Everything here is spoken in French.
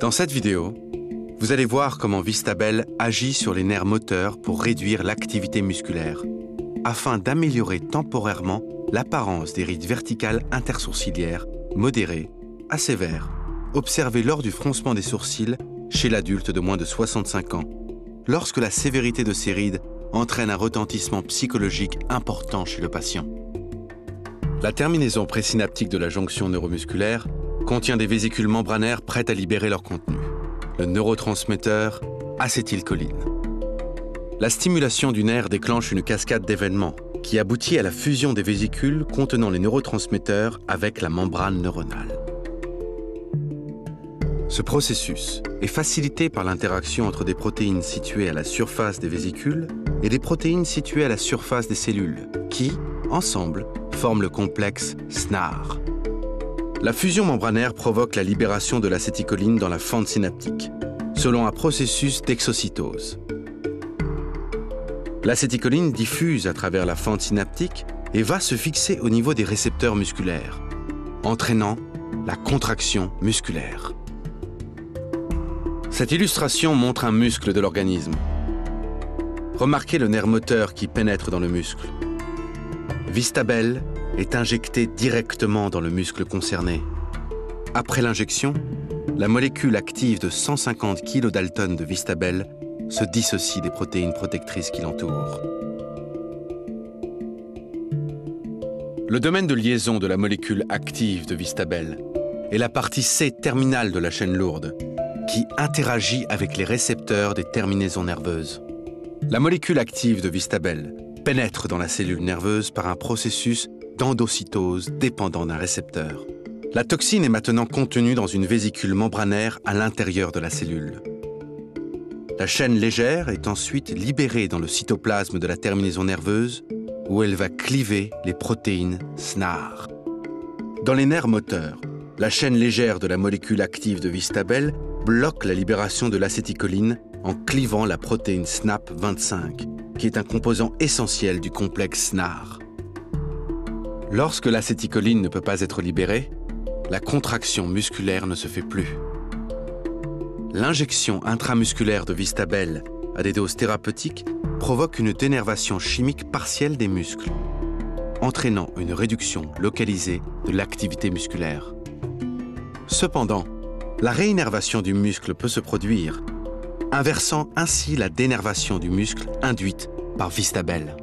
Dans cette vidéo, vous allez voir comment Vistabel agit sur les nerfs moteurs pour réduire l'activité musculaire, afin d'améliorer temporairement l'apparence des rides verticales intersourcilières modérées à sévères, observées lors du froncement des sourcils chez l'adulte de moins de 65 ans, lorsque la sévérité de ces rides entraîne un retentissement psychologique important chez le patient. La terminaison présynaptique de la jonction neuromusculaire contient des vésicules membranaires prêtes à libérer leur contenu, le neurotransmetteur acétylcholine. La stimulation du nerf déclenche une cascade d'événements qui aboutit à la fusion des vésicules contenant les neurotransmetteurs avec la membrane neuronale. Ce processus est facilité par l'interaction entre des protéines situées à la surface des vésicules et des protéines situées à la surface des cellules, qui, ensemble, forment le complexe SNAR. La fusion membranaire provoque la libération de l'acétylcholine dans la fente synaptique, selon un processus d'exocytose. L'acétylcholine diffuse à travers la fente synaptique et va se fixer au niveau des récepteurs musculaires, entraînant la contraction musculaire. Cette illustration montre un muscle de l'organisme. Remarquez le nerf moteur qui pénètre dans le muscle. Vistabel est injecté directement dans le muscle concerné. Après l'injection, la molécule active de 150 kDa de Vistabel se dissocie des protéines protectrices qui l'entourent. Le domaine de liaison de la molécule active de Vistabel est la partie C terminale de la chaîne lourde, qui interagit avec les récepteurs des terminaisons nerveuses. La molécule active de Vistabel pénètre dans la cellule nerveuse par un processus d'endocytose dépendant d'un récepteur. La toxine est maintenant contenue dans une vésicule membranaire à l'intérieur de la cellule. La chaîne légère est ensuite libérée dans le cytoplasme de la terminaison nerveuse où elle va cliver les protéines SNAR. Dans les nerfs moteurs, la chaîne légère de la molécule active de Vistabel bloque la libération de l'acétylcholine en clivant la protéine SNAP25, qui est un composant essentiel du complexe SNAR. Lorsque l'acétylcholine ne peut pas être libérée, la contraction musculaire ne se fait plus. L'injection intramusculaire de Vistabel à des doses thérapeutiques provoque une dénervation chimique partielle des muscles, entraînant une réduction localisée de l'activité musculaire. Cependant, la réinnervation du muscle peut se produire, inversant ainsi la dénervation du muscle induite par Vistabel.